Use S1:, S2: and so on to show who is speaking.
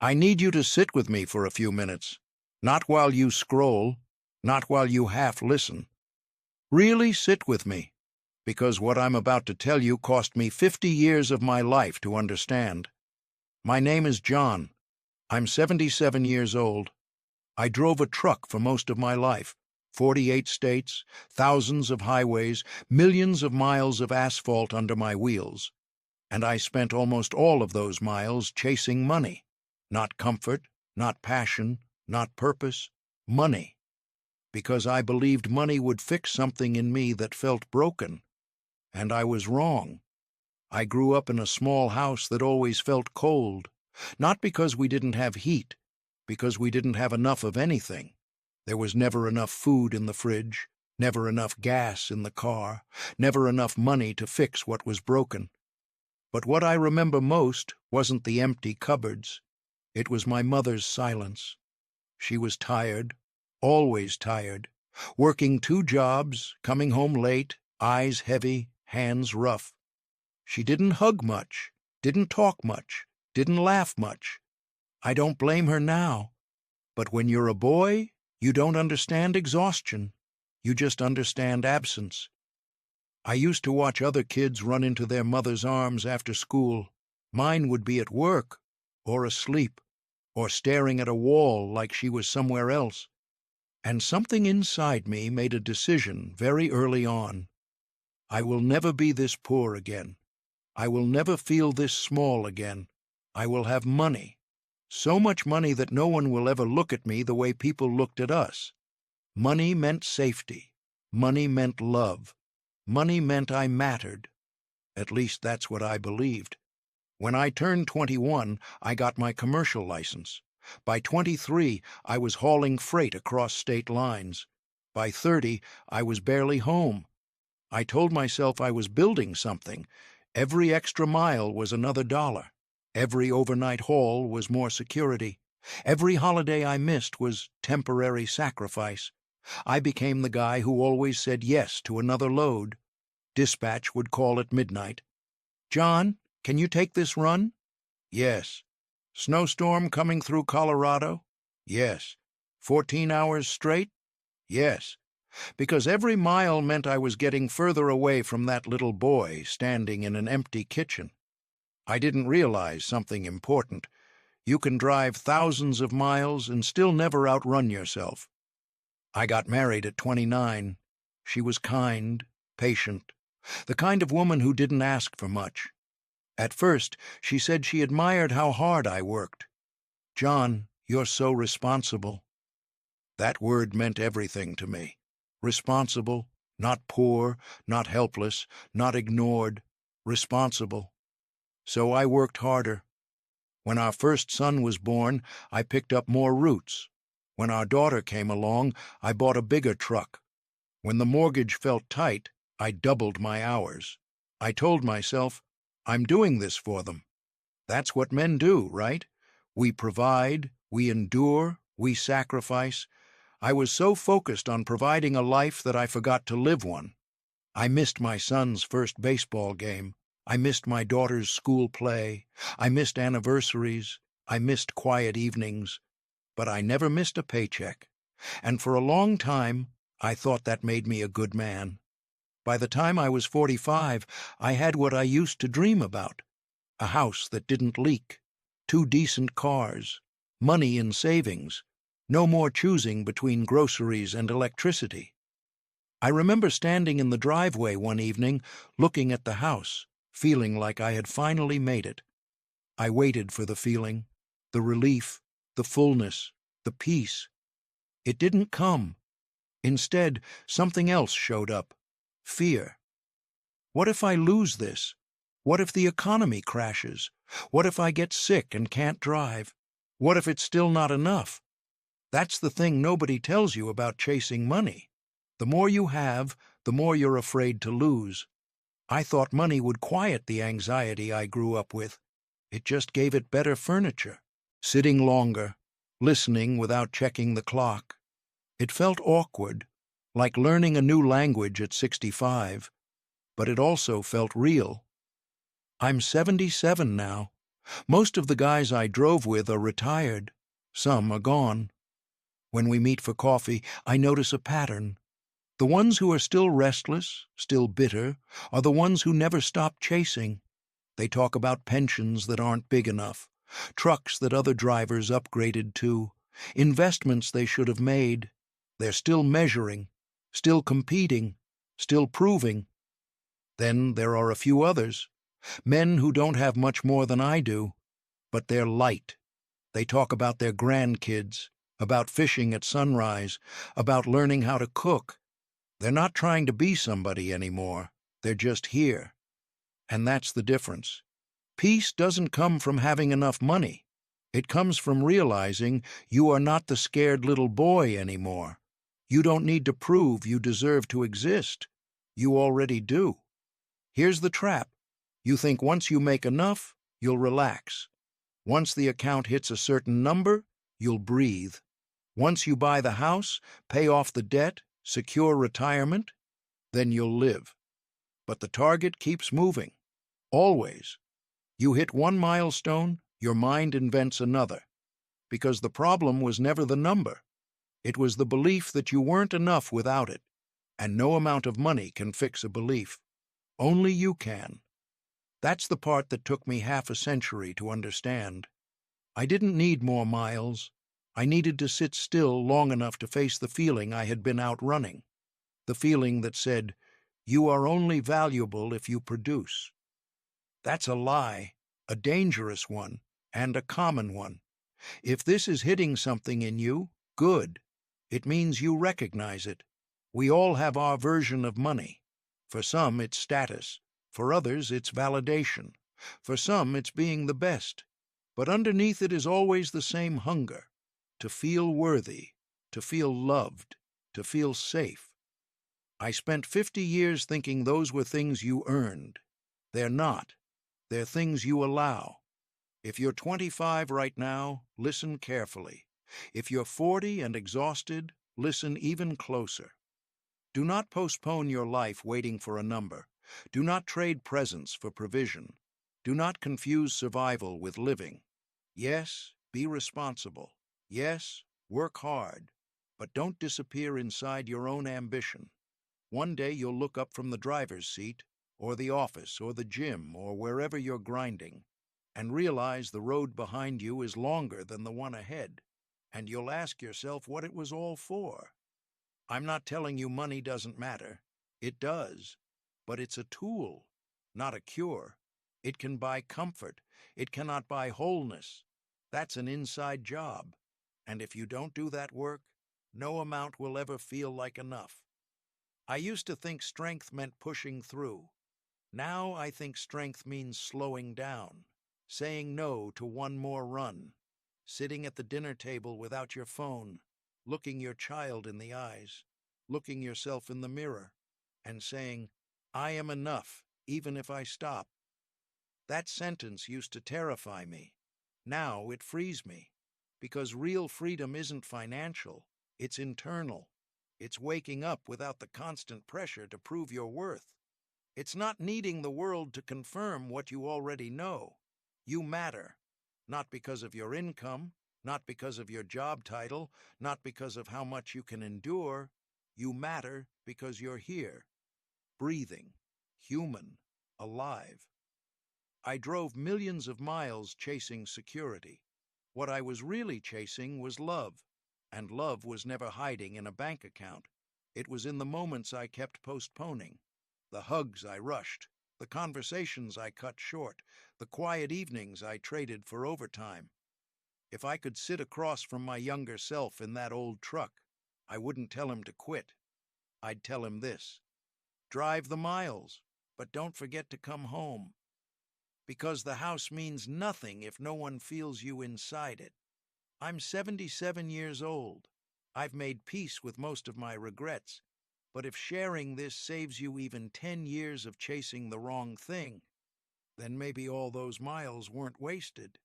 S1: I need you to sit with me for a few minutes. Not while you scroll, not while you half listen. Really sit with me, because what I'm about to tell you cost me 50 years of my life to understand. My name is John. I'm 77 years old. I drove a truck for most of my life. 48 states, thousands of highways, millions of miles of asphalt under my wheels. And I spent almost all of those miles chasing money. Not comfort, not passion, not purpose, money. Because I believed money would fix something in me that felt broken. And I was wrong. I grew up in a small house that always felt cold. Not because we didn't have heat, because we didn't have enough of anything. There was never enough food in the fridge, never enough gas in the car, never enough money to fix what was broken. But what I remember most wasn't the empty cupboards. It was my mother's silence. She was tired, always tired, working 2 jobs, coming home late, eyes heavy, hands rough. She didn't hug much, didn't talk much, didn't laugh much. I don't blame her now. But when you're a boy, you don't understand exhaustion. You just understand absence. I used to watch other kids run into their mother's arms after school. Mine would be at work, or asleep, or staring at a wall like she was somewhere else. And something inside me made a decision very early on. I will never be this poor again. I will never feel this small again. I will have money. So much money that no one will ever look at me the way people looked at us. Money meant safety. Money meant love. Money meant I mattered. At least that's what I believed. When I turned 21, I got my commercial license. By 23, I was hauling freight across state lines. By 30, I was barely home. I told myself I was building something. Every extra mile was another $1. Every overnight haul was more security. Every holiday I missed was temporary sacrifice. I became the guy who always said yes to another load. Dispatch would call at midnight. "John, can you take this run?" "Yes." "Snowstorm coming through Colorado?" "Yes." 14 hours straight? "Yes." Because every mile meant I was getting further away from that little boy standing in an empty kitchen. I didn't realize something important. You can drive thousands of miles and still never outrun yourself. I got married at 29. She was kind, patient, the kind of woman who didn't ask for much. At first, she said she admired how hard I worked. "John, you're so responsible." That word meant everything to me. Responsible, not poor, not helpless, not ignored. Responsible. So I worked harder. When our first son was born, I picked up more roots. When our daughter came along, I bought a bigger truck. When the mortgage felt tight, I doubled my hours. I told myself, I'm doing this for them. That's what men do, right? We provide, we endure, we sacrifice. I was so focused on providing a life that I forgot to live one. I missed my son's first baseball game. I missed my daughter's school play. I missed anniversaries. I missed quiet evenings. But I never missed a paycheck. And for a long time, I thought that made me a good man. By the time I was 45, I had what I used to dream about. A house that didn't leak, 2 decent cars, money in savings, no more choosing between groceries and electricity. I remember standing in the driveway one evening, looking at the house, feeling like I had finally made it. I waited for the feeling, the relief, the fullness, the peace. It didn't come. Instead, something else showed up. Fear. What if I lose this? What if the economy crashes? What if I get sick and can't drive? What if it's still not enough? That's the thing nobody tells you about chasing money. The more you have, the more you're afraid to lose. I thought money would quiet the anxiety I grew up with. It just gave it better furniture, sitting longer, listening without checking the clock. It felt awkward, like learning a new language at 65, but it also felt real. I'm 77 now. Most of the guys I drove with are retired. Some are gone. When we meet for coffee, I notice a pattern. The ones who are still restless, still bitter, are the ones who never stop chasing. They talk about pensions that aren't big enough, trucks that other drivers upgraded to, investments they should have made. They're still measuring, still competing, still proving. Then there are a few others, men who don't have much more than I do, but they're light. They talk about their grandkids, about fishing at sunrise, about learning how to cook. They're not trying to be somebody anymore. They're just here. And that's the difference. Peace doesn't come from having enough money. It comes from realizing you are not the scared little boy anymore. You don't need to prove you deserve to exist. You already do. Here's the trap. You think once you make enough, you'll relax. Once the account hits a certain number, you'll breathe. Once you buy the house, pay off the debt, secure retirement, then you'll live. But the target keeps moving. Always. You hit one milestone, your mind invents another. Because the problem was never the number. It was the belief that you weren't enough without it. And no amount of money can fix a belief. Only you can. That's the part that took me half a century to understand. I didn't need more miles. I needed to sit still long enough to face the feeling I had been outrunning. The feeling that said, you are only valuable if you produce. That's a lie, a dangerous one, and a common one. If this is hitting something in you, good. It means you recognize it. We all have our version of money. For some, it's status. For others, it's validation. For some, it's being the best. But underneath it is always the same hunger. To feel worthy, to feel loved, to feel safe. I spent 50 years thinking those were things you earned. They're not. They're things you allow. If you're 25 right now, listen carefully. If you're 40 and exhausted, listen even closer. Do not postpone your life waiting for a number. Do not trade presents for provision. Do not confuse survival with living. Yes, be responsible. Yes, work hard. But don't disappear inside your own ambition. One day you'll look up from the driver's seat, or the office, or the gym, or wherever you're grinding, and realize the road behind you is longer than the one ahead, and you'll ask yourself what it was all for. I'm not telling you money doesn't matter. It does. But it's a tool, not a cure. It can buy comfort. It cannot buy wholeness. That's an inside job. And if you don't do that work, no amount will ever feel like enough. I used to think strength meant pushing through. Now I think strength means slowing down, saying no to one more run, sitting at the dinner table without your phone, looking your child in the eyes, looking yourself in the mirror, and saying, I am enough, even if I stop. That sentence used to terrify me. Now it frees me, because real freedom isn't financial, it's internal. It's waking up without the constant pressure to prove your worth. It's not needing the world to confirm what you already know. You matter, not because of your income, not because of your job title, not because of how much you can endure. You matter because you're here, breathing, human, alive. I drove millions of miles chasing security. What I was really chasing was love, and love was never hiding in a bank account. It was in the moments I kept postponing, the hugs I rushed, the conversations I cut short, the quiet evenings I traded for overtime. If I could sit across from my younger self in that old truck, I wouldn't tell him to quit. I'd tell him this: drive the miles, but don't forget to come home. Because the house means nothing if no one feels you inside it. I'm 77 years old. I've made peace with most of my regrets. But if sharing this saves you even 10 years of chasing the wrong thing, then maybe all those miles weren't wasted.